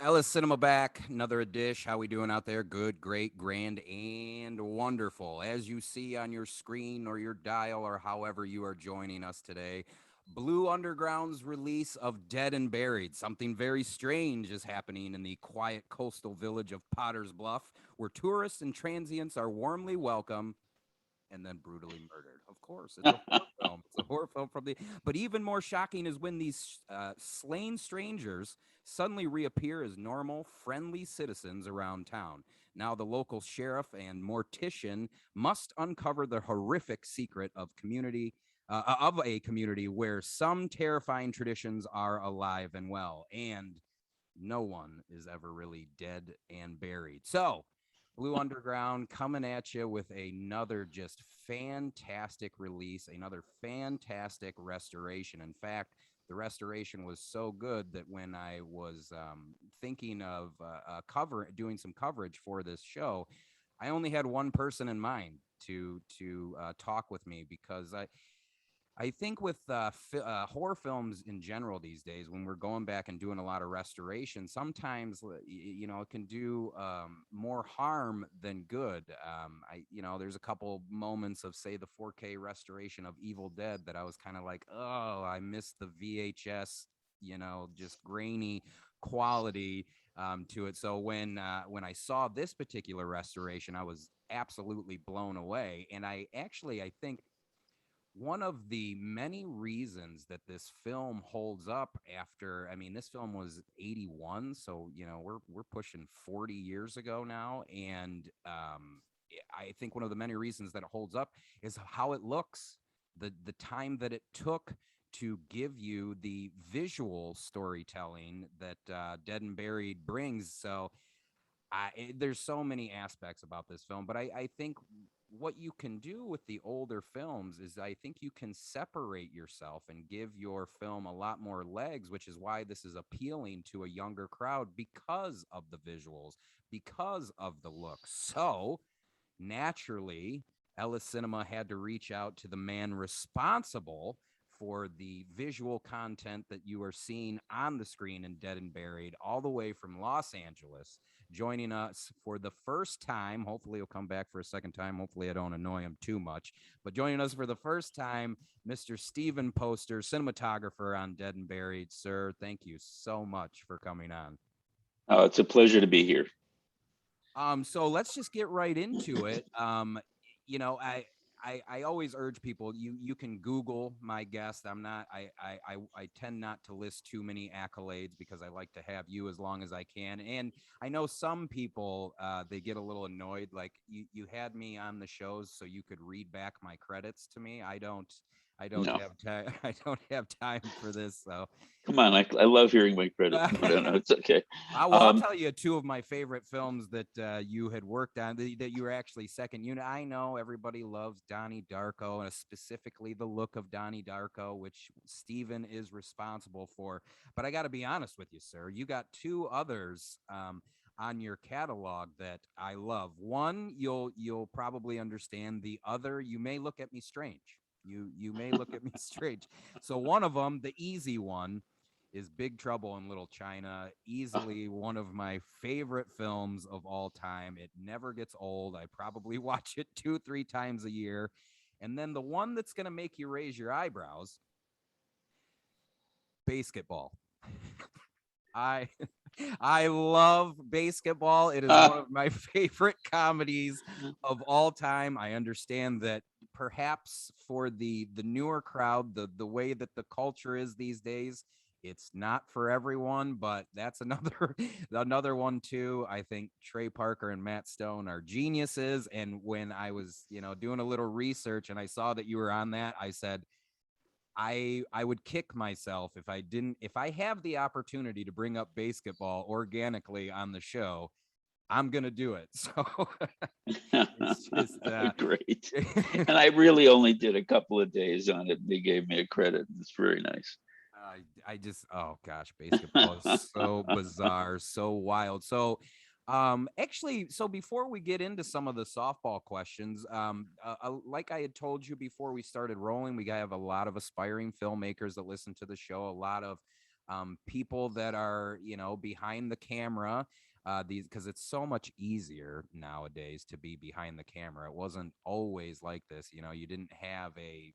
Ellis Cinema back, another dish. How we doing out there? Good, great, grand, and wonderful. As you see on your screen or your dial or however you are joining us today, Blue Underground's release of Dead and Buried. Something very strange is happening in the quiet coastal village of Potter's Bluff, where tourists and transients are warmly welcome and then brutally murdered. Of course, it's a horror film. It's a horror film from the. But even more shocking is when these slain strangers suddenly reappear as normal, friendly citizens around town. Now, the local sheriff and mortician must uncover the horrific secret of a community where some terrifying traditions are alive and well, and no one is ever really dead and buried. So, Blue Underground coming at you with another just fantastic release, another fantastic restoration. In fact, the restoration was so good that when I was thinking of doing some coverage for this show, I only had one person in mind to talk with me because I think with horror films in general these days, when we're going back and doing a lot of restoration, sometimes it can do more harm than good. There's a couple moments of, say, the 4K restoration of Evil Dead that I was kind of like, oh, I missed the VHS, just grainy quality to it. So when I saw this particular restoration, I was absolutely blown away, and I think one of the many reasons that this film holds up after, I mean, this film was 81, so we're pushing 40 years ago now, and I think one of the many reasons that it holds up is how it looks, the time that it took to give you the visual storytelling that Dead and Buried brings. So there's so many aspects about this film, but I think what you can do with the older films is I think you can separate yourself and give your film a lot more legs, which is why this is appealing to a younger crowd because of the visuals, because of the look. So naturally, Ellis Cinema had to reach out to the man responsible for the visual content that you are seeing on the screen in Dead and Buried, all the way from Los Angeles, joining us for the first time. Hopefully, he'll come back for a second time. Hopefully, I don't annoy him too much. But joining us for the first time, Mr. Stephen Poster, cinematographer on Dead and Buried. Sir, thank you so much for coming on. It's a pleasure to be here. So let's just get right into it. You know, I, I always urge people, you can Google my guest. I tend not to list too many accolades because I like to have you as long as I can. And I know some people they get a little annoyed, like you had me on the shows so you could read back my credits to me. I don't No, have time. I don't have time for this. So come on. I love hearing my credits. No, no, no. It's okay. I'll Um, tell you two of my favorite films that you had worked on, that you were actually second unit. I know everybody loves Donnie Darko, and specifically the look of Donnie Darko, which Steven is responsible for. But I got to be honest with you, sir. You got two others on your catalog that I love. One, you'll probably understand. The other, you may look at me strange. You may look at me strange. So one of them, the easy one, is Big Trouble in Little China, easily one of my favorite films of all time. It never gets old. I probably watch it 2-3 times a year. And then the one that's going to make you raise your eyebrows, Basketball. I I love Basketball. It is one ah, of my favorite comedies of all time. I understand that perhaps for the newer crowd, the way that the culture is these days, it's not for everyone, but that's another another one too. I think Trey Parker and Matt Stone are geniuses, and when I was, doing a little research and I saw that you were on that, I said I would kick myself if I have the opportunity to bring up basketball organically on the show, I'm gonna do it. So it's just great. And I really only did a couple of days on it. They gave me a credit. It's very nice. I just, oh gosh, basketball is so bizarre, so wild. So actually, so before we get into some of the softball questions, like I had told you before we started rolling, we have a lot of aspiring filmmakers that listen to the show, a lot of people that are, behind the camera. These, because it's so much easier nowadays to be behind the camera. It wasn't always like this. You didn't have a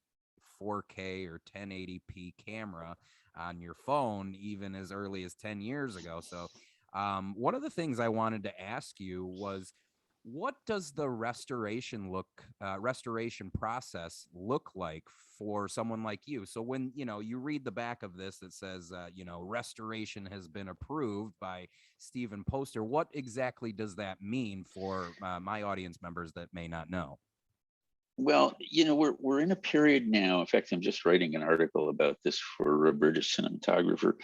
4K or 1080p camera on your phone even as early as 10 years ago. So, one of the things I wanted to ask you was, what does the restoration process look like for someone like you? So when you read the back of this that says restoration has been approved by Stephen Poster, what exactly does that mean for my audience members that may not know? Well, we're in a period now. In fact, I'm just writing an article about this for a British Cinematographer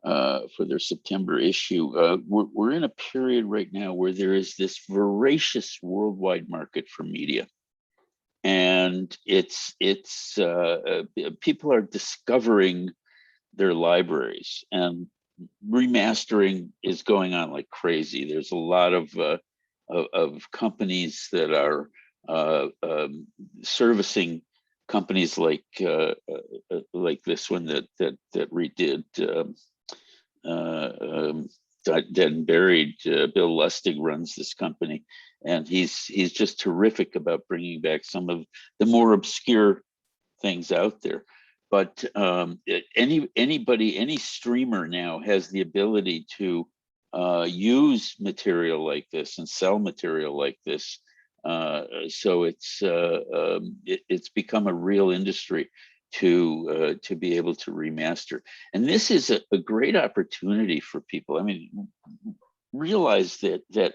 for their September issue. We're in a period right now where there is this voracious worldwide market for media, and people are discovering their libraries, and remastering is going on like crazy. There's a lot of companies that are servicing companies like this one that redid Dead and Buried. Bill Lustig runs this company, and he's just terrific about bringing back some of the more obscure things out there. But any streamer now has the ability to use material like this and sell material like this. So it's become a real industry to be able to remaster. And this is a great opportunity for people. I mean, realize that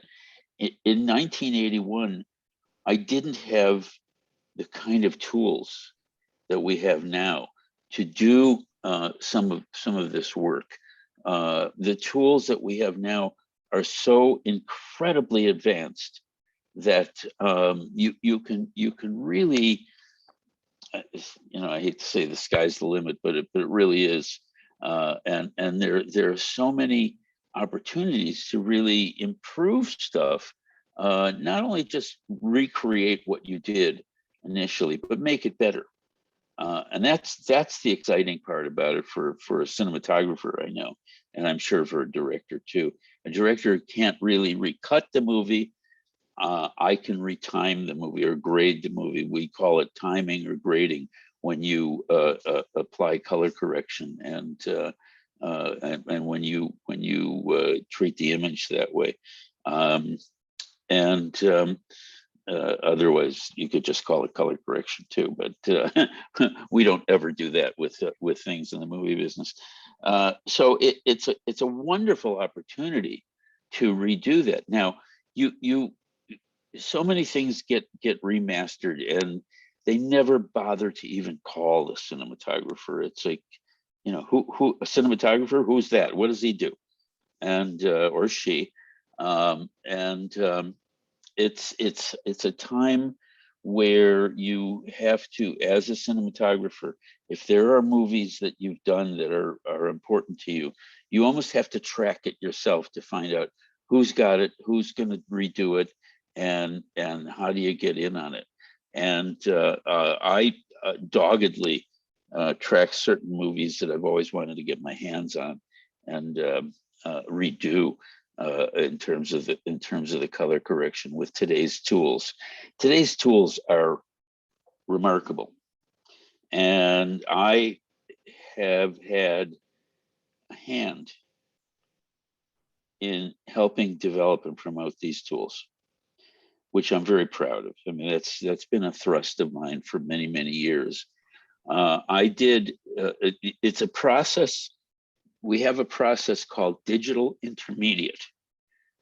in 1981, I didn't have the kind of tools that we have now to do some of this work. The tools that we have now are so incredibly advanced that you can really, I hate to say the sky's the limit, but it really is. And there are so many opportunities to really improve stuff. Not only just recreate what you did initially, but make it better. And that's the exciting part about it for a cinematographer, I know, and I'm sure for a director too. A director can't really recut the movie. I can retime the movie or grade the movie. We call it timing or grading when you apply color correction and when you treat the image that way. Um, and Otherwise, you could just call it color correction too, but we don't ever do that with things in the movie business. So it's a wonderful opportunity to redo that. Now, you so many things get remastered, and they never bother to even call the cinematographer. It's like, who a cinematographer? Who's that? What does he do? And or she? And It's a time where you have to, as a cinematographer, if there are movies that you've done that are important to you, you almost have to track it yourself to find out who's got it, who's going to redo it, and how do you get in on it. And I doggedly track certain movies that I've always wanted to get my hands on and redo in terms of the color correction with today's tools. Today's tools are remarkable, and I have had a hand in helping develop and promote these tools, which I'm very proud of. I mean, that's been a thrust of mine for many years. I did. It's a process. We have a process called digital intermediate,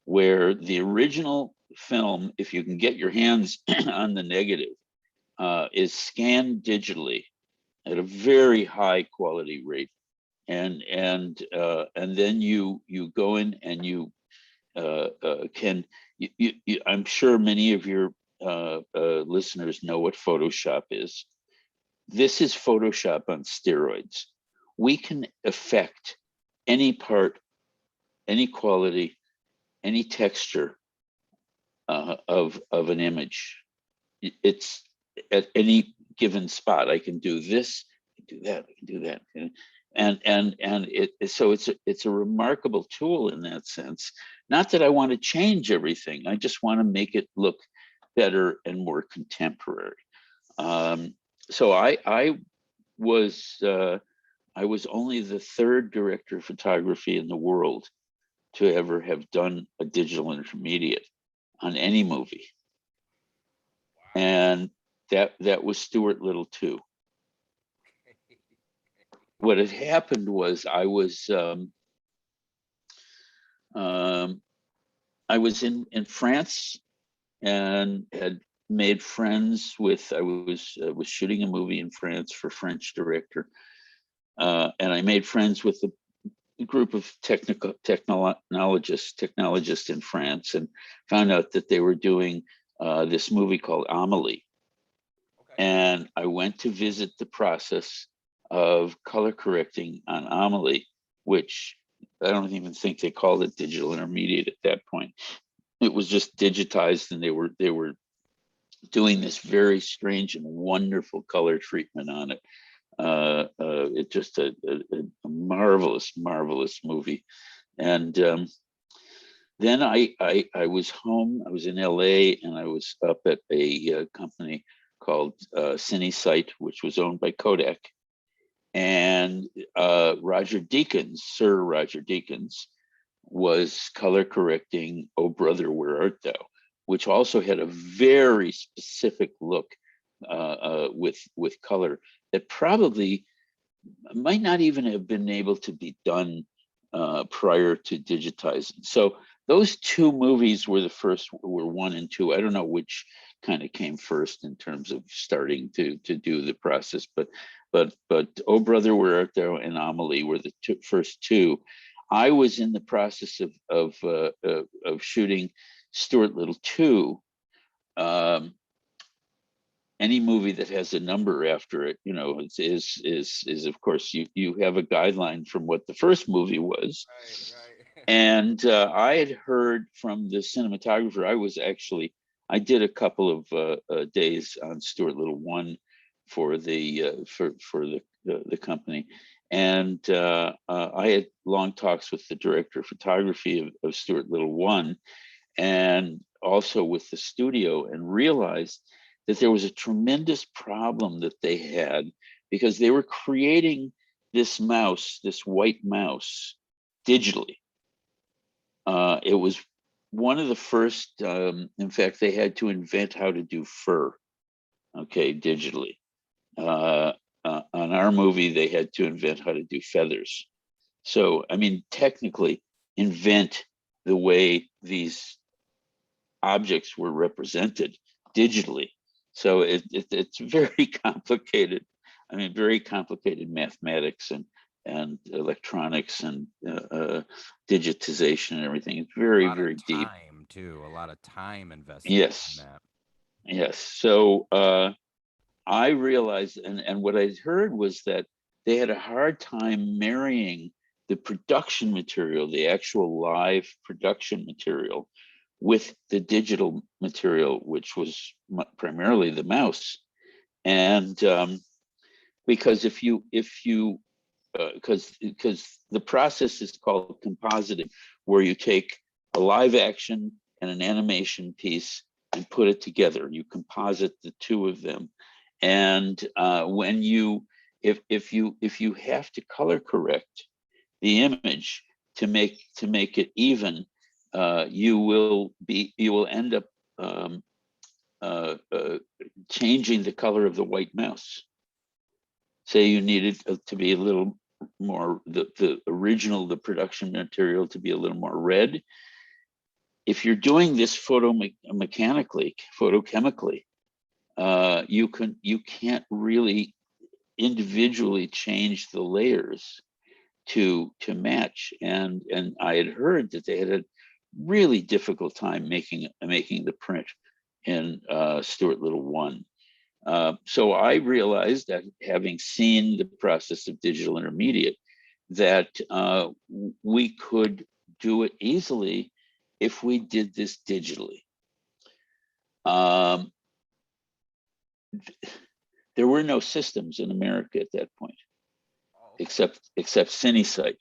where the original film, if you can get your hands on the negative, is scanned digitally at a very high quality rate, and then you go in and you can. I'm sure many of your listeners know what Photoshop is. This is Photoshop on steroids. We can affect any part, any quality, any texture of an image. It's at any given spot. I can do this, I can do that, I can do that, And so it's a remarkable tool in that sense. Not that I want to change everything. I just want to make it look better and more contemporary. Um, so was I was only the third director of photography in the world to ever have done a digital intermediate on any movie, Wow. and that was Stuart Little too. What had happened was um, I was in France and had made friends with. I was shooting a movie in France for French director, and I made friends with a group of technologists in France, and found out that they were doing this movie called Amelie. Okay. And I went to visit the process of color correcting on Amelie, which I don't even think they called it digital intermediate at that point. It was just digitized, and they were doing this very strange and wonderful color treatment on it. It's just a marvelous, marvelous movie. And then I was home. I was in LA, and I was up at a company called CineSight, which was owned by Kodak. And Roger Deakins, Sir Roger Deakins, was color correcting "Oh Brother, Where Art Thou," which also had a very specific look with color that probably might not even have been able to be done prior to digitizing. So those two movies were the first, were one and two. I don't know which kind of came first in terms of starting to do the process, but Oh Brother, Where Art Thou and Amelie were the first two. I was in the process of shooting Stuart Little 2. Um, any movie that has a number after it, is of course you have a guideline from what the first movie was. Right, right. And I had heard from the cinematographer. I did a couple of days on Stuart Little 1 for the company, and I had long talks with the director of photography of Stuart Little 1, and also with the studio, and realized that there was a tremendous problem that they had, because they were creating this white mouse, digitally. It was one of the first, in fact, they had to invent how to do fur, okay, digitally. Uh, on our movie, they had to invent how to do feathers. So, I mean, technically, invent the way these objects were represented digitally. So it's very complicated. I mean, very complicated mathematics and electronics and digitization and everything. It's A very, lot of very deep. time too. A lot of time invested in Yes, that. yes. So I realized, and what I heard was that they had a hard time marrying the production material, the actual live production material, with the digital material, which was primarily the mouse. And because if you because the process is called compositing, where you take a live action and an animation piece and put it together. You composite the two of them, and when you if you have to color correct the image to make it even, you will end up um, changing the color of the white mouse. Say you needed to be a little more, the production material to be a little more red. If you're doing this photochemically, you can't really individually change the layers to match. And I had heard that they had a really difficult time making the print in Stuart Little 1. So I realized that, having seen the process of digital intermediate, that we could do it easily if we did this digitally. Um, there were no systems in America at that point. except CineSite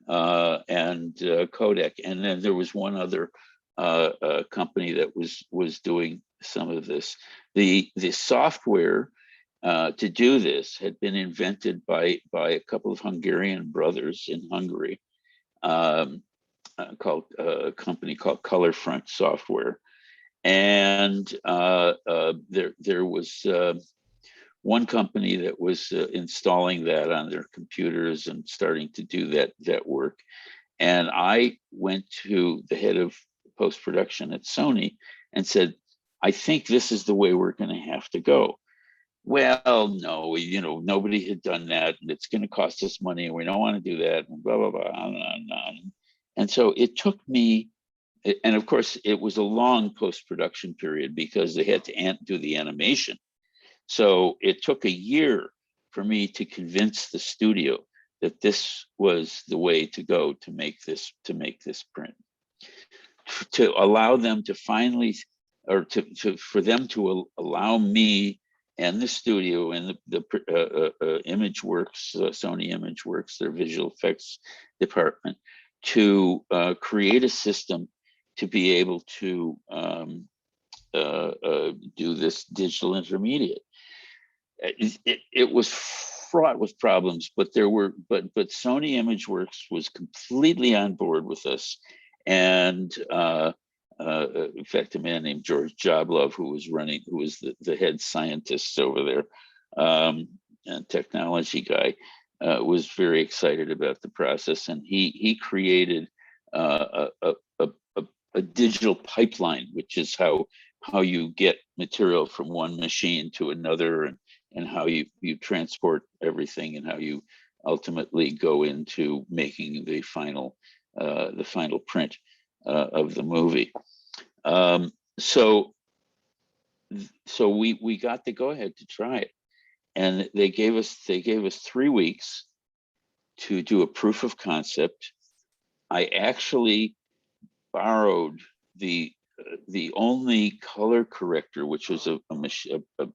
and Kodak, and then there was one other company that was doing some of this. The software to do this had been invented by a couple of Hungarian brothers in Hungary, called a company called Colorfront Software, and there was one company that was installing that on their computers and starting to do that work. And I went to the head of post production at Sony and said, "I think this is the way we're going to have to go." Well, no, nobody had done that, and it's going to cost us money, and we don't want to do that, and blah blah blah, on and on and on. And so it took me, and of course, it was a long post production period because they had to do the animation. So it took a year for me to convince the studio that this was the way to go to make this print, to allow them to finally, or for them to allow me and the studio and the ImageWorks, Sony ImageWorks, their visual effects department, to create a system to be able to do this digital intermediate. It was fraught with problems, but Sony ImageWorks was completely on board with us, and in fact, a man named George Joblove, who was the head scientist over there, and technology guy, was very excited about the process, and he created a digital pipeline, which is how you get material from one machine to another, and how you transport everything, and how you ultimately go into making the final print of the movie. So we got the go ahead to try it, and they gave us 3 weeks to do a proof of concept. I actually borrowed the only color corrector, which was a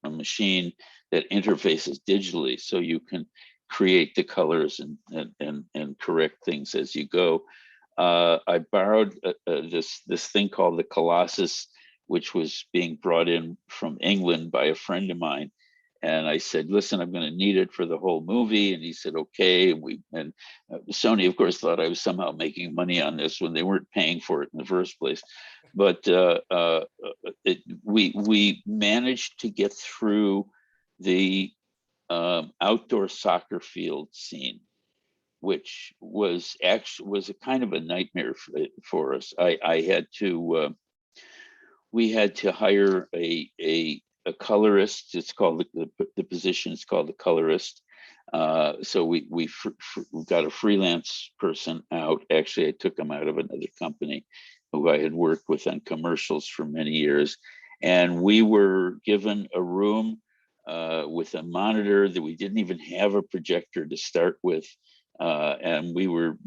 machine that interfaces digitally, so you can create the colors and correct things as you go. I borrowed this thing called the Colossus, which was being brought in from England by a friend of mine. And I said, "Listen, I'm going to need it for the whole movie." And he said, "Okay." And Sony, of course, thought I was somehow making money on this when they weren't paying for it in the first place. But we managed to get through the outdoor soccer field scene, which was a kind of a nightmare for us. I had to we had to hire a colorist. It's called the position is called the colorist. So we got a freelance person out. Actually, I took him out of another company who I had worked with on commercials for many years, and we were given a room with a monitor that we didn't even have a projector to start with. And we were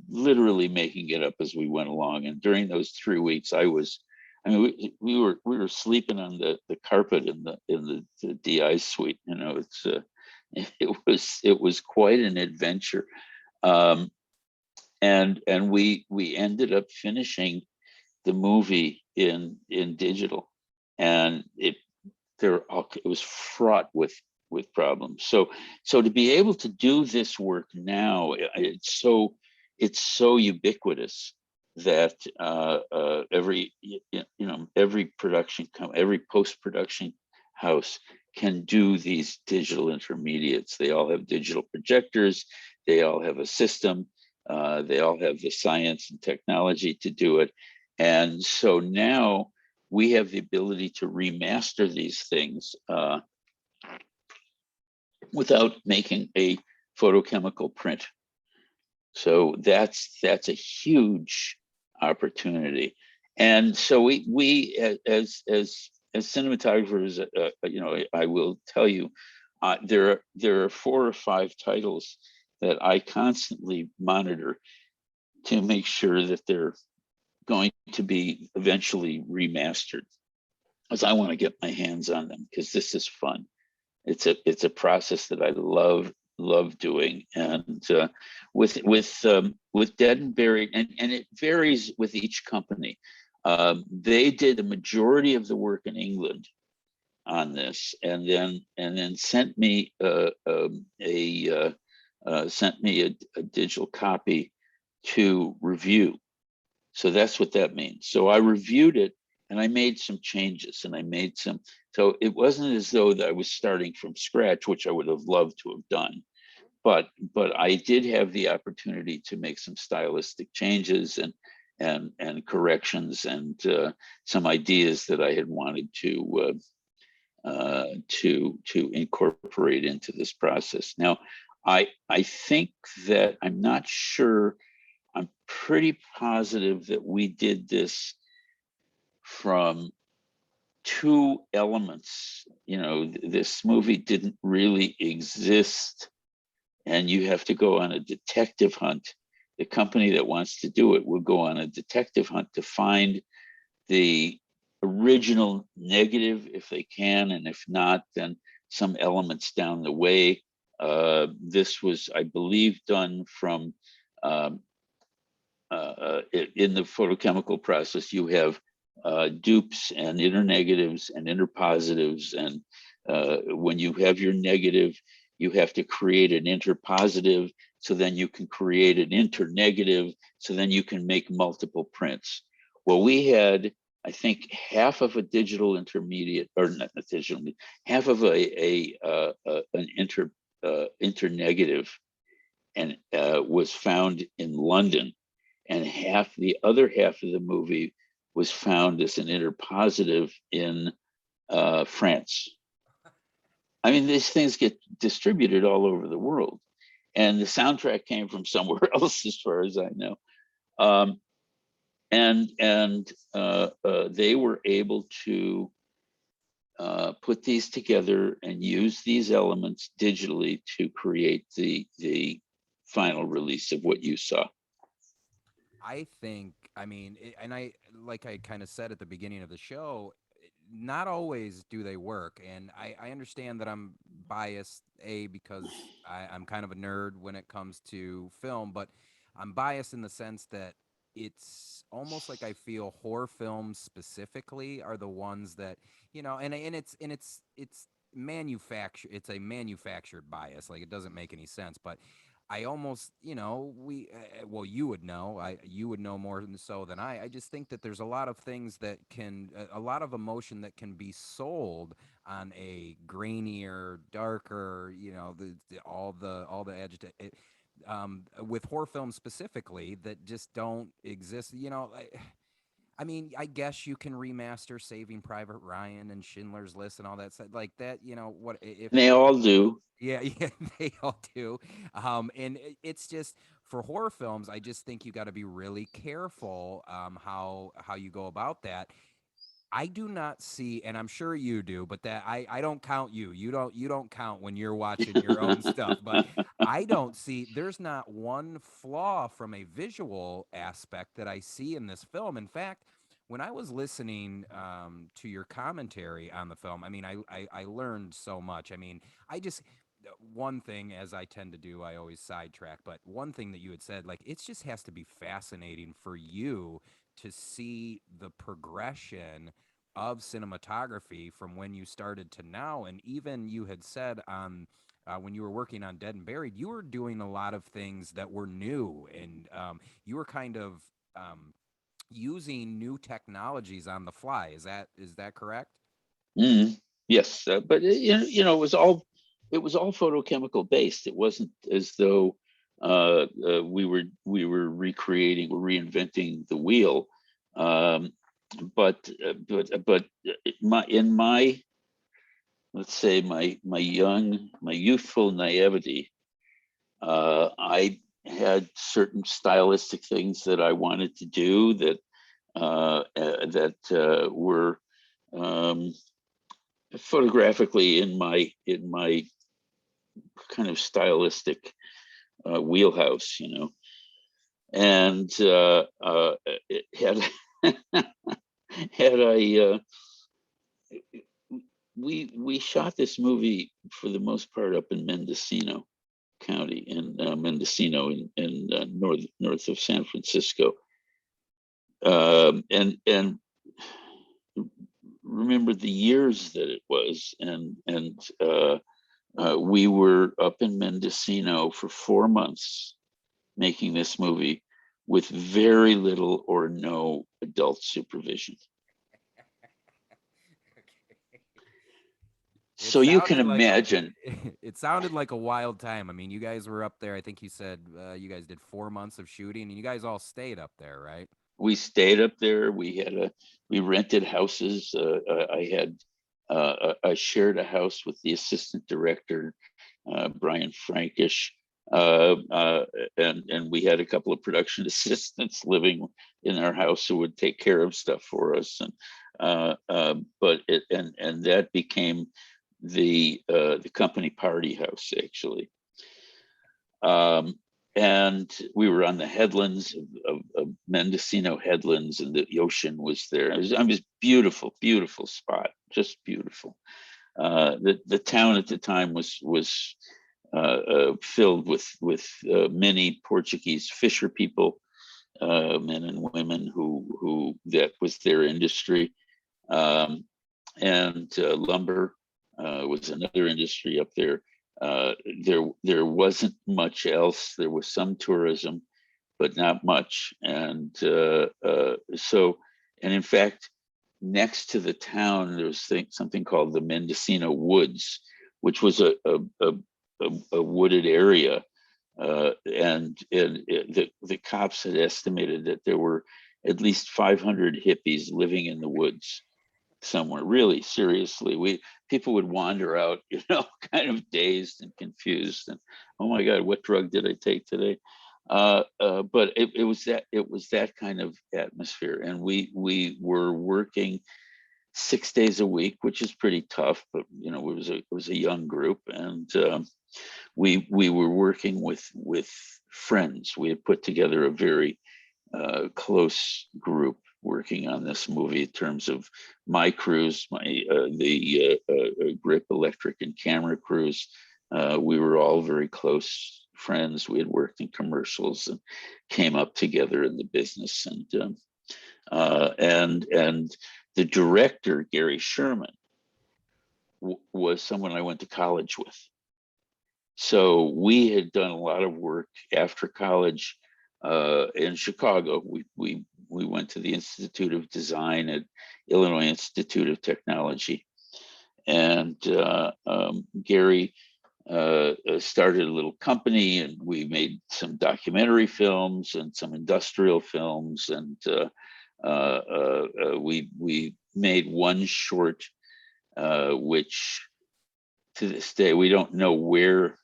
literally making it up as we went along. And during those 3 weeks, we were sleeping on the carpet in the DI suite. It was quite an adventure. And we ended up finishing the movie in digital, and it was fraught with problems. So to be able to do this work now, it's so ubiquitous that every post-production house can do these digital intermediates. They all have digital projectors, they all have a system, they all have the science and technology to do it. And so now we have the ability to remaster these things without making a photochemical print. So that's a huge opportunity. And so we as cinematographers, I will tell you, there are 4 or 5 titles that I constantly monitor to make sure that they're going to be eventually remastered, because I want to get my hands on them, because this is fun. It's a process that I love love doing. And with Dead and Buried, and it varies with each company. They did the majority of the work in England on this, and then sent me a digital copy to review. So that's what that means. So I reviewed it and I made some changes, and I made some. So it wasn't as though that I was starting from scratch, which I would have loved to have done. But I did have the opportunity to make some stylistic changes and corrections, and some ideas that I had wanted to incorporate into this process. Now, I think that I'm not sure. I'm pretty positive that we did this from two elements. This movie didn't really exist, and you have to go on a detective hunt. The company that wants to do it will go on a detective hunt to find the original negative if they can, and if not, then some elements down the way. This was, I believe, done from um, in the photochemical process. You have dupes and inner negatives and inner positives, and when you have your negative, you have to create an interpositive, so then you can create an internegative, so then you can make multiple prints. Well, we had, I think, half of a digital intermediate, or not a digital, half of an internegative, and was found in London, and the other half of the movie was found as an interpositive in France. I mean, these things get distributed all over the world, and the soundtrack came from somewhere else, as far as I know. Um, and they were able to put these together and use these elements digitally to create the final release of what you saw. I think, I mean, and I, like I kind of said at the beginning of the show, not always do they work. And I understand that I'm biased, A, because I'm kind of a nerd when it comes to film, but I'm biased in the sense that it's almost like I feel horror films specifically are the ones that, it's it's a manufactured bias. Like, it doesn't make any sense, but I almost, well, you would know more so than I. I just think that there's a lot of things that a lot of emotion that can be sold on a grainier, darker, all the with horror films specifically that just don't exist. I mean, I guess you can remaster Saving Private Ryan and Schindler's List and all that stuff like that. What if And they if all do. yeah, yeah, they all do. And it's just for horror films, I just think you got to be really careful how you go about that. I do not see, and I'm sure you do, but that I don't count you. You don't count when you're watching your own stuff. But I don't see. There's not one flaw from a visual aspect that I see in this film. In fact, when I was listening to your commentary on the film, I mean, I learned so much. I mean, I just one thing, as I tend to do, I always sidetrack. But one thing that you had said, like, it just has to be fascinating for you to see the progression of cinematography from when you started to now. And even you had said on when you were working on Dead and Buried, you were doing a lot of things that were new, and you were kind of using new technologies on the fly. Is that correct? Mm, yes, but it was all photochemical based. It wasn't as though we were recreating or reinventing the wheel. Um, but in my, let's say, my youthful naivety, I had certain stylistic things that I wanted to do that were um, photographically in my kind of stylistic wheelhouse. And had had I we shot this movie for the most part up in Mendocino, County in Mendocino in north of San Francisco. And remember the years that it was, and we were up in Mendocino for 4 months making this movie with very little or no adult supervision. It So you can sounded like a imagine it sounded like a wild time. I mean, you guys were up there. I think you said you guys did 4 months of shooting, and you guys all stayed up there, right? we stayed up there. We rented houses. I had I shared a house with the assistant director, Brian Frankish, and we had a couple of production assistants living in our house who would take care of stuff for us. But it and that became the company party house actually. Um, and we were on the headlands of Mendocino headlands, and the ocean was there. It was beautiful, beautiful spot, just beautiful. The town at the time was filled with many Portuguese fisher people, men and women who that was their industry, um, and lumber was another industry up there. There wasn't much else. There was some tourism, but not much. And in fact, next to the town, there was something called the Mendocino Woods, which was a wooded area. The cops had estimated that there were at least 500 hippies living in the woods somewhere. Really, seriously, we people would wander out, kind of dazed and confused, and oh my God, what drug did I take today? But it was that kind of atmosphere, and we were working 6 days a week, which is pretty tough. But it was a young group, and we were working with friends. We had put together a very close group working on this movie in terms of my crews, the grip, electric, and camera crews. We were all very close friends. We had worked in commercials and came up together in the business. And the director, Gary Sherman, was someone I went to college with. So we had done a lot of work after college in Chicago. We went to the Institute of Design at Illinois Institute of Technology, and Gary started a little company, and we made some documentary films and some industrial films, and we made one short, which to this day we don't know where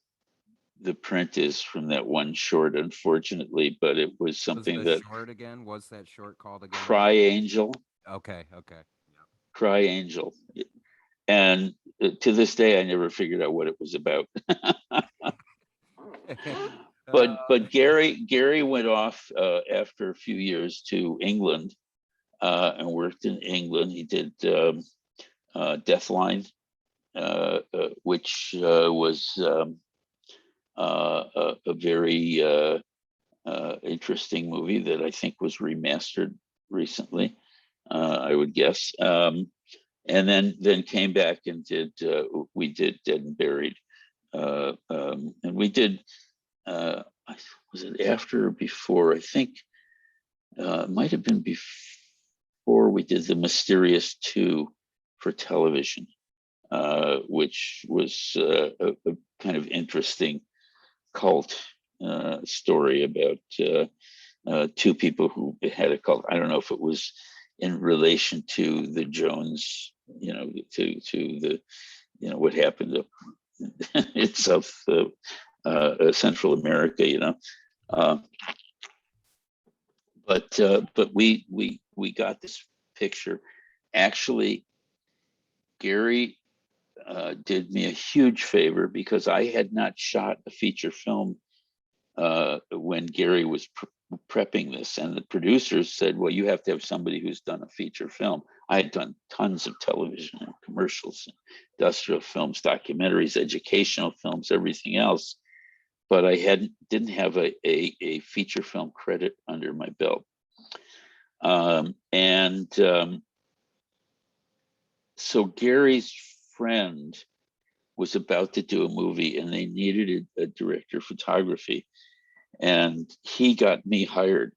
the print is from that one short, unfortunately, but it was What was something the that short again? What's that short called again? Cry Angel, Okay, okay. Cry Angel. And to this day, I never figured out what it was about. Yep. But Gary went off after a few years to England and worked in England. He did Deathline, which was a very interesting movie that I think was remastered recently, I would guess. And then came back and we did Dead and Buried, and we did. Was it after or before? I think it might have been before we did The Mysterious Two for television, which was a kind of interesting cult story about two people who had a cult. I don't know if it was in relation to the Jones, to the, what happened in South Central America, uh, but we got this picture. Actually, Gary did me a huge favor because I had not shot a feature film when Gary was prepping this, and the producers said, well, you have to have somebody who's done a feature film. I had done tons of television and commercials, industrial films, documentaries, educational films, everything else. but I hadn't didn't have a feature film credit under my belt. And so Gary's friend was about to do a movie, and they needed a director of photography, and he got me hired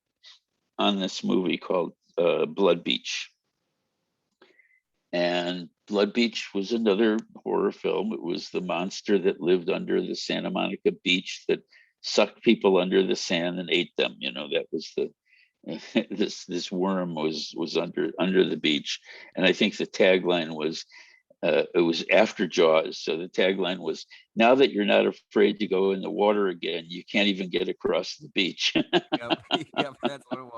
on this movie called Blood Beach. And Blood Beach was another horror film. It was the monster that lived under the Santa Monica beach that sucked people under the sand and ate them. You know, that was the this worm was under the beach. And I think the tagline was it was after Jaws. So the tagline was, "Now that you're not afraid to go in the water again, you can't even get across the beach." Yep. Yep. That's what it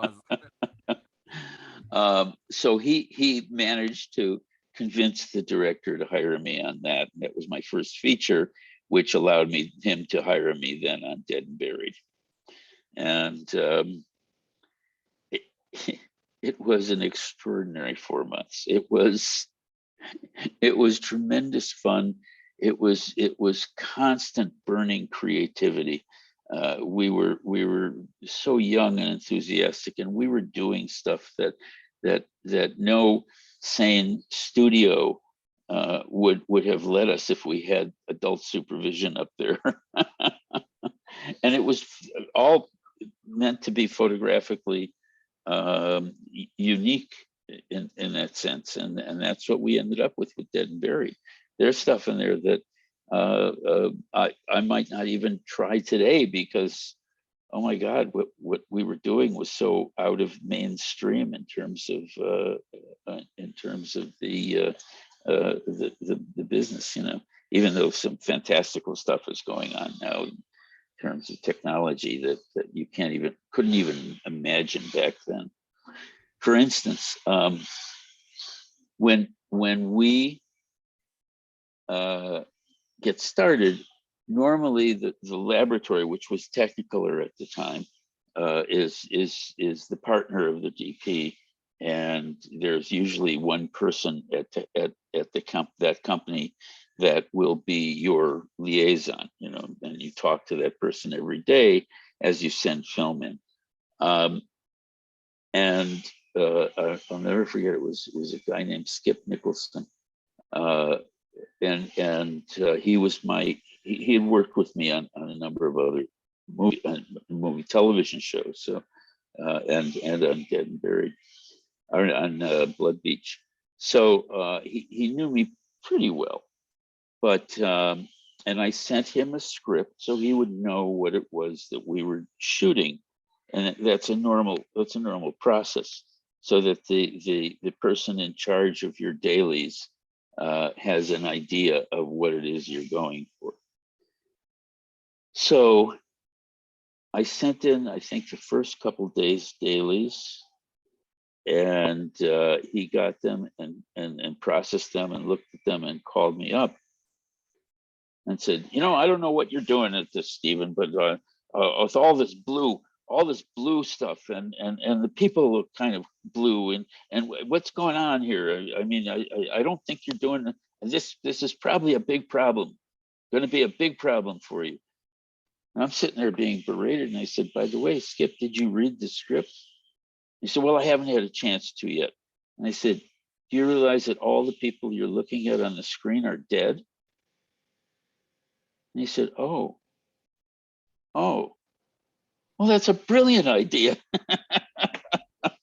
was. So he managed to convince the director to hire me on that. And that was my first feature, which allowed him to hire me then on Dead and Buried. And it, it was an extraordinary 4 months. It was tremendous fun. It was constant burning creativity. We were so young and enthusiastic, and we were doing stuff that no sane studio would have let us if we had adult supervision up there. And it was all meant to be photographically unique in that sense, and that's what we ended up with Dead and Buried. There's stuff in there that I might not even try today because, oh my God, what we were doing was so out of mainstream in terms of the business, you know. Even though some fantastical stuff is going on now in terms of technology that you couldn't even imagine back then. For instance, when we get started, normally the laboratory, which was Technicolor at the time, is the partner of the DP, and there's usually one person at that company that will be your liaison, you know, and you talk to that person every day as you send film in. And I'll never forget, it was a guy named Skip Nicholson, uh, and he was he had worked with me on a number of other movie television shows, so and on Dead and Buried, or on Blood Beach. So he knew me pretty well, but and I sent him a script so he would know what it was that we were shooting, and that's a normal process, so that the person in charge of your dailies has an idea of what it is you're going for. So I sent in, I think, the first couple of days dailies, and he got them and processed them and looked at them and called me up and said, I don't know what you're doing at this, Stephen, but with all this blue stuff, and the people look kind of blue, and what's going on here? I mean, I don't think you're doing this. This is probably a big problem, going to be a big problem for you. And I'm sitting there being berated, and I said, by the way, Skip, did you read the script? He said, well, I haven't had a chance to yet. And I said, do you realize that all the people you're looking at on the screen are dead? And he said, oh, well, that's a brilliant idea.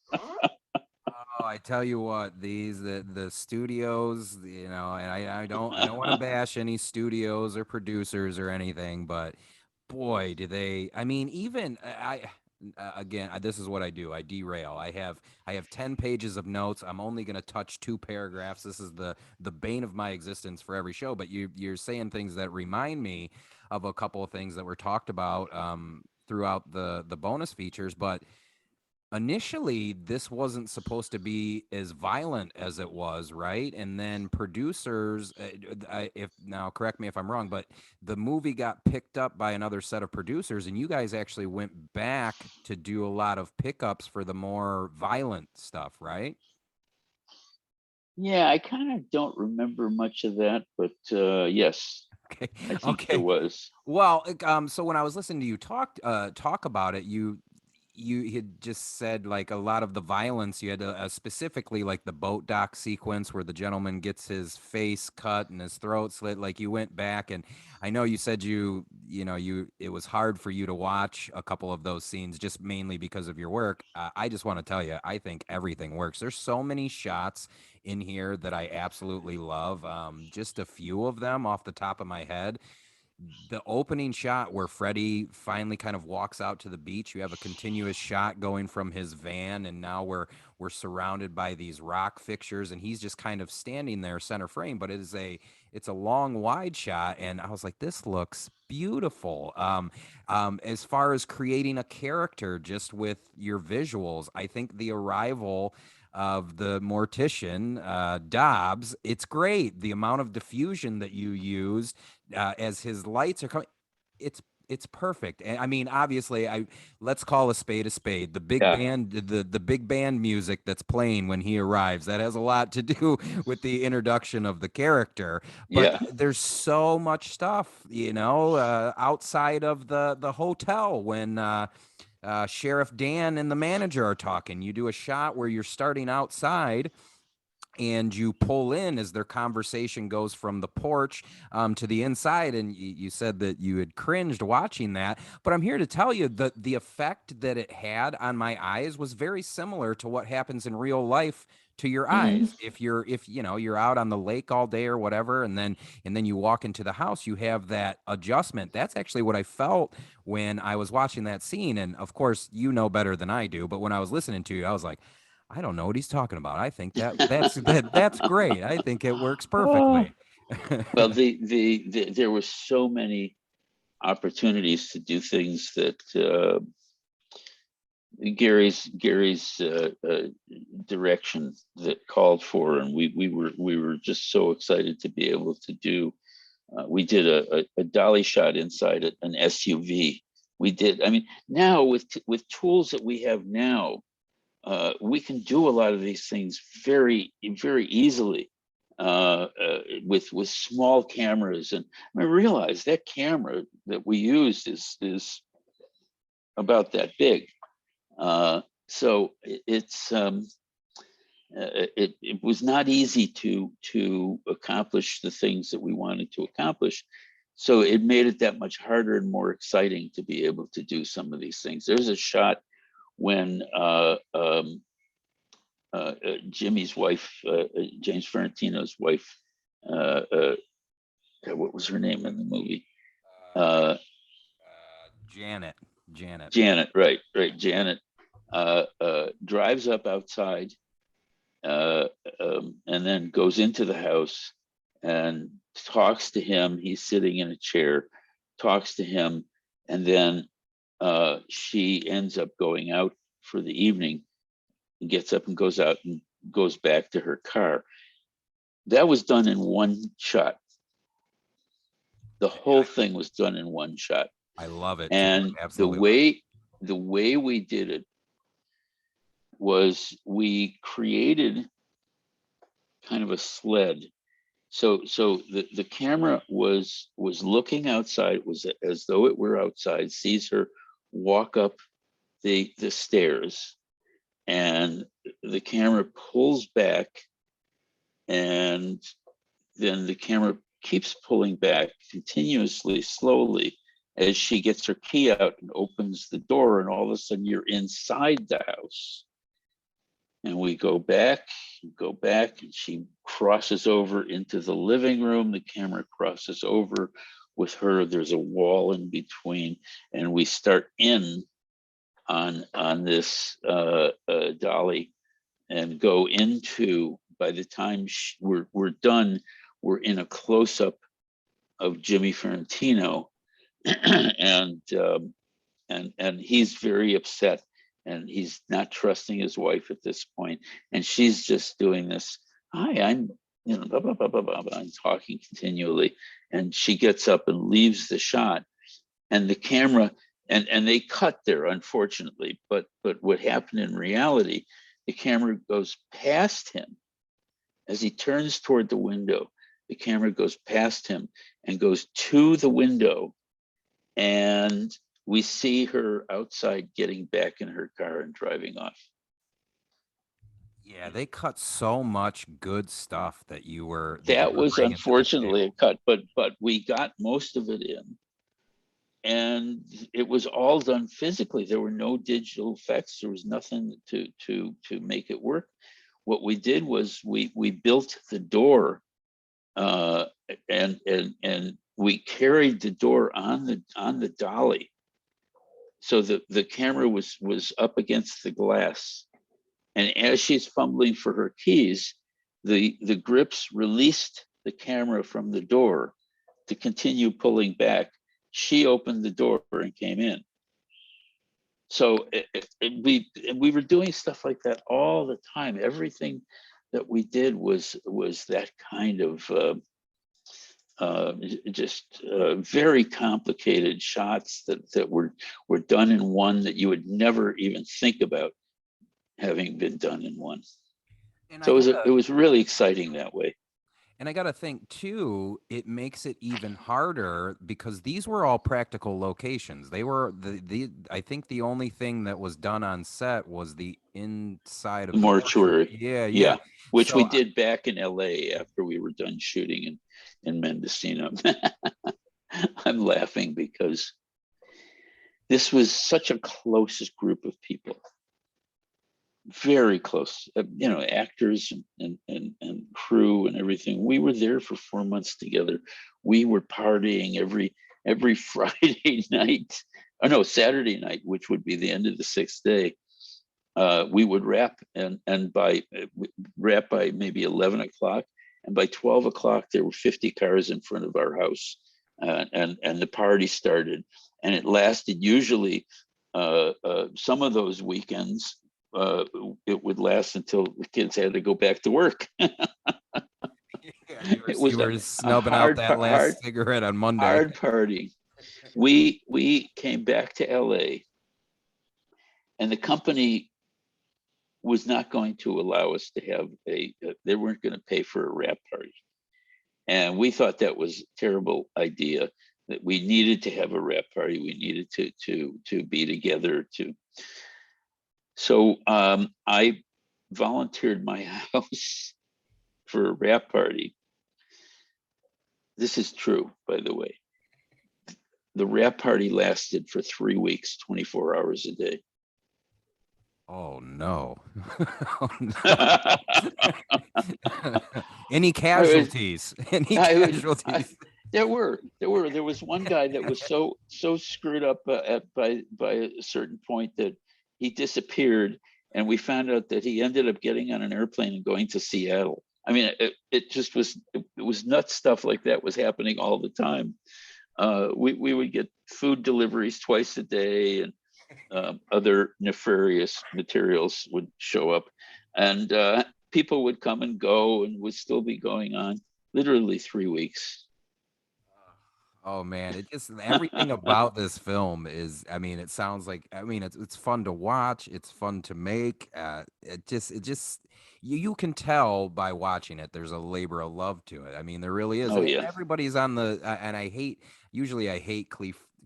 Oh, I tell you what, the studios, and I don't want to bash any studios or producers or anything, but boy, do they! I mean, even again, this is what I do. I derail. I have 10 pages of notes. I'm only going to touch 2 paragraphs. This is the bane of my existence for every show. But you're saying things that remind me of a couple of things that were talked about throughout the bonus features, but initially this wasn't supposed to be as violent as it was, right? And then producers, if now correct me if I'm wrong, but the movie got picked up by another set of producers, and you guys actually went back to do a lot of pickups for the more violent stuff, right? Yeah, I kind of don't remember much of that, but yes. Okay. I think there Okay. was. Well, so when I was listening to you talk about it, you had just said like a lot of the violence you had specifically like the boat dock sequence where the gentleman gets his face cut and his throat slit. Like you went back and I know you said you know you it was hard for you to watch a couple of those scenes just mainly because of your work. I just want to tell you, I think everything works. There's so many shots in here that I absolutely love. Just a few of them off the top of my head. The opening shot where Freddie finally kind of walks out to the beach, you have a continuous shot going from his van, and now we're surrounded by these rock fixtures, and he's just kind of standing there center frame. But it's a long wide shot, and I was like, this looks beautiful. As far as creating a character just with your visuals, I think the arrival of the mortician Dobbs, it's great. The amount of diffusion that you use as his lights are coming, it's perfect. And I mean, obviously, I let's call a spade a spade. The big Yeah, band, the big band music that's playing when he arrives, that has a lot to do with the introduction of the character. But yeah. there's so much stuff, outside of the hotel when. Sheriff Dan and the manager are talking. You do a shot where you're starting outside and you pull in as their conversation goes from the porch to the inside. And you said that you had cringed watching that, but I'm here to tell you that the effect that it had on my eyes was very similar to what happens in real life to your Hmm. eyes. If you know you're out on the lake all day or whatever, and then you walk into the house, you have that adjustment. That's actually what I felt when I was watching that scene. And of course, you know better than I do, but when I was listening to you, I was like, I don't know what he's talking about. I think that's great. I think it works Oh, perfectly. well, there were so many opportunities to do things that Gary's direction that called for, and we were just so excited to be able to do. We did a dolly shot inside an SUV. We did. I mean, now with tools that we have now, we can do a lot of these things very easily with small cameras. And I realize that camera that we used is about that big. So it was not easy to accomplish the things that we wanted to accomplish. So it made it that much harder and more exciting to be able to do some of these things. There's a shot when Jimmy's wife, James Ferrantino's wife, uh, uh, what was her name in the movie? Uh, Janet, Janet. Janet, right. Janet drives up outside uh, and then goes into the house and talks to him. He's sitting in a chair, talks to him, and then she ends up going out for the evening, gets up and goes out and goes back to her car. That was done in one shot. The whole thing was done in one shot. I love it too. And I absolutely love it. the way we did it was we created kind of a sled. So the camera was looking outside, was as though it were outside, sees her walk up the stairs, and the camera pulls back, and then the camera keeps pulling back continuously, slowly, as she gets her key out and opens the door, and all of a sudden you're inside the house. And we go back, and she crosses over into the living room. The camera crosses over with her. There's a wall in between, and we start in on this dolly and go into. By the time we're done, we're in a close up of Jimmy Ferrantino, and and he's very upset, and he's not trusting his wife at this point, and she's just doing this. Hi, I'm blah, blah, blah, blah, blah, blah, and talking continually, and she gets up and leaves the shot, and the camera and they cut there, unfortunately, but what happened in reality, the camera goes past him as he turns toward the window. The camera goes past him, and goes to the window, and we see her outside getting back in her car and driving off. Yeah, they cut so much good stuff that you That were was bringing to the unfortunately a table. cut, but we got most of it in, and it was all done physically. There were no digital effects. There was nothing to make it work. What we did was we built the door, uh, and we carried the door on the dolly, so the camera was up against the glass, and as she's fumbling for her keys, the grips released the camera from the door to continue pulling back. She opened the door and came in. So we were doing stuff like that all the time. Everything that we did was that kind of uh, just very complicated shots that were done in one that you would never even think about having been done in one. And I So it gotta was really exciting that way. and I gotta think too, it makes it even harder because these were all practical locations. They were the I think the only thing that was done on set was the inside The of the mortuary. mortuary, Yeah, yeah. yeah, which we So did back in LA after we were done shooting in Mendocino. I'm laughing because this was such a close group of people, very close, actors and crew and everything. We were there for 4 months together. We were partying every Friday night, or no, Saturday night, which would be the end of the sixth day. We would wrap, and by wrap by maybe 11 o'clock, and by 12 o'clock there were 50 cars in front of our house, and the party started, and it lasted usually some of those weekends. Uh, it would last until the kids had to go back to work. yeah, It you was were a snubbing out that last cigarette on Monday. hard party. We came back to LA, and the company was not going to allow us to have they weren't going to pay for a wrap party, and we thought that was a terrible idea, that we needed to have a wrap party. We needed to be together. So I volunteered my house for a wrap party. This is true, by the way. The wrap party lasted for 3 weeks, 24 hours a day. Oh no. Oh I no. Any was casualties? Any I was I, casualties? there was one guy that was so screwed up by a certain point that he disappeared, and we found out that he ended up getting on an airplane and going to Seattle. I mean, it just was, it was nuts. Stuff like that was happening all the time. We would get food deliveries twice a day, and other nefarious materials would show up, and people would come and go, and would still be going on. Literally 3 weeks. Oh man, it just everything about this film is, I mean, it sounds like, I mean, it's fun to watch, it's fun to make. It just you can tell by watching it there's a labor of love to it. I mean, there really is. Oh And yeah, everybody's on the and I hate, usually I hate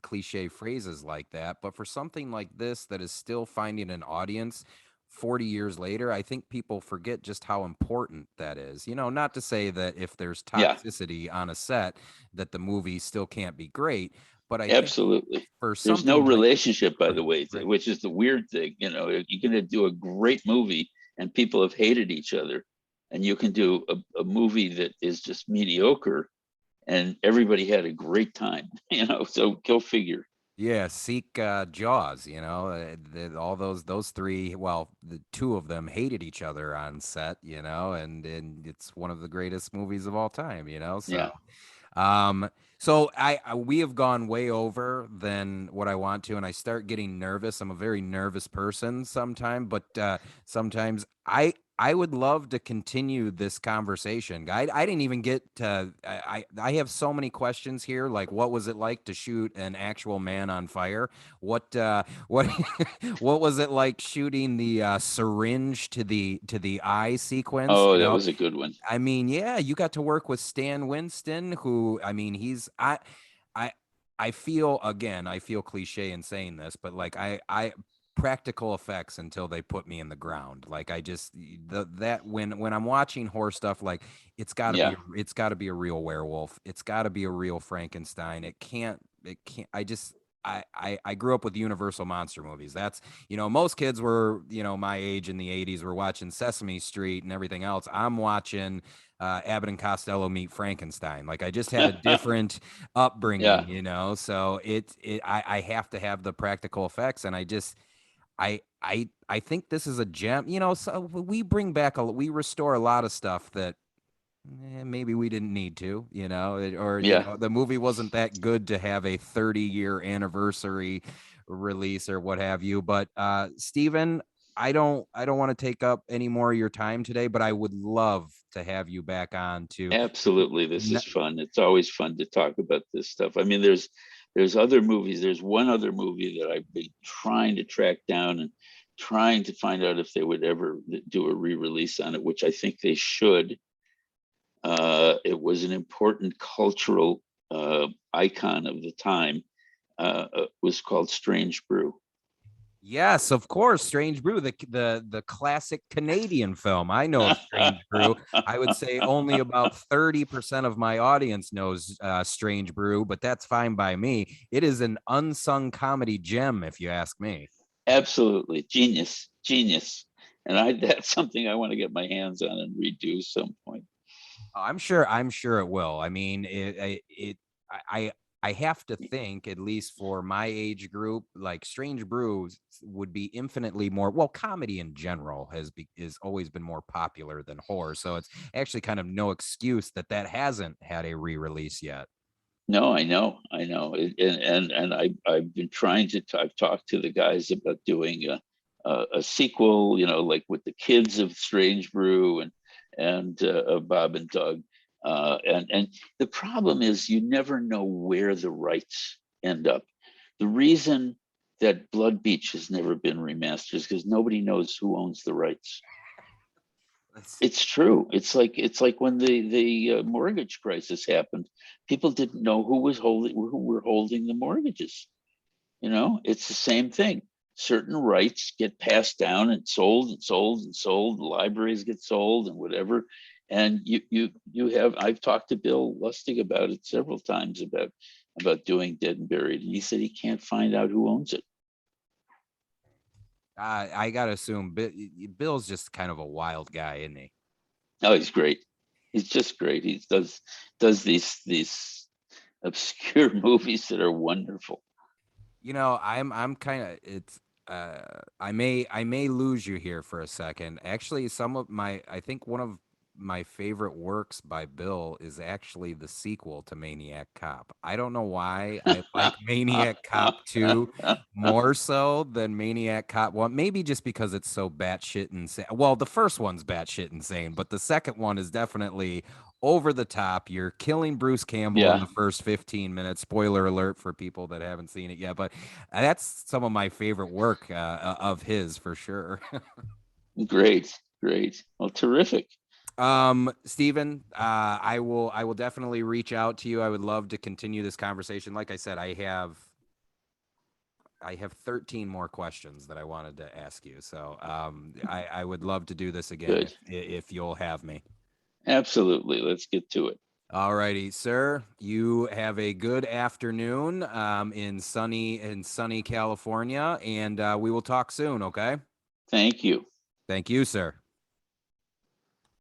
cliche phrases like that, but for something like this that is still finding an audience 40 years later, I think people forget just how important that is. You know, not to say that if there's yeah, toxicity on a set that the movie still can't be great, but I think absolutely. for There's no something like relationship, by the right, way, right. which is the weird thing. You can do a great movie and people have hated each other, and you can do a movie that is just mediocre and everybody had a great time. So go figure. Yeah, seek Jaws, you know, all those three, well, the two of them hated each other on set, you know, and it's one of the greatest movies of all time, you know. So Yeah, Um, so we have gone way over than what I want to, and I start getting nervous. I'm a very nervous person sometimes, but sometimes I would love to continue this conversation. I didn't even get to. I have so many questions here. Like, what was it like to shoot an actual man on fire? What what was it like shooting the syringe to the eye sequence? Oh, You that know, was a good one. I mean, yeah, you got to work with Stan Winston, who I mean, I I feel again, I feel cliche in saying this, but like I practical effects until they put me in the ground. Like I just that when I'm watching horror stuff, like Yeah. it's got to be a real werewolf. It's got to be a real Frankenstein. It can't. I grew up with Universal monster movies. That's most kids were my age in the '80s were watching Sesame Street and everything else. I'm watching Abbott and Costello meet Frankenstein. Like I just had a different Yeah, upbringing. So I have to have the practical effects, and I think this is a gem. So we restore a lot of stuff that maybe we didn't need to, or yeah, the movie wasn't that good to have a 30-year anniversary release or what have you. But Steven, I don't want to take up any more of your time today, but I would love to have you back on to absolutely. This is fun. It's always fun to talk about this stuff. I mean, there's other movies. There's one other movie that I've been trying to track down and trying to find out if they would ever do a re-release on it, which I think they should. It was an important cultural icon of the time. Was called Strange Brew. Yes, of course, Strange Brew, the classic Canadian film. I know of Strange Brew. I would say only about 30% of my audience knows Strange Brew, but that's fine by me. It is an unsung comedy gem, if you ask me. Absolutely genius, genius. And that's something I want to get my hands on and redo some point. I'm sure it will. I mean, I I have to think, at least for my age group, like Strange Brews would be infinitely more. Well, comedy in general is always been more popular than horror, so it's actually kind of no excuse that hasn't had a re-release yet. No, I know, and I've been trying to. I've talked to the guys about doing a sequel, like with the kids of Strange Brew and Bob and Doug, and the problem is you never know where the rights end up. The reason that Blood Beach has never been remastered is because nobody knows who owns the rights. That's It's true. It's like when the mortgage crisis happened, people didn't know who were holding the mortgages. It's the same thing. Certain rights get passed down and sold and sold and sold. Libraries get sold and whatever. And you have. I've talked to Bill Lustig about it several times about doing Dead and Buried, and he said he can't find out who owns it. I gotta assume Bill's just kind of a wild guy, isn't he? Oh, he's great. He's just great. He does these obscure movies that are wonderful. I'm kind of it's I may lose you here for a second. Actually, I think one of my favorite works by Bill is actually the sequel to Maniac Cop. I don't know why I like Maniac Cop 2 more so than Maniac Cop 1. Maybe just because it's so batshit insane. Well, the first one's batshit insane, but the second one is definitely over the top. You're killing Bruce Campbell in Yeah, the first 15 minutes. Spoiler alert for people that haven't seen it yet, but that's some of my favorite work of his for sure. great, great. Well, terrific. Stephen, I will definitely reach out to you. I would love to continue this conversation. Like I said, I have 13 more questions that I wanted to ask you. So I would love to do this again Good. if you'll have me. Absolutely. Let's get to it. All righty, sir. You have a good afternoon in sunny California, and we will talk soon. Okay. Thank you. Thank you, sir.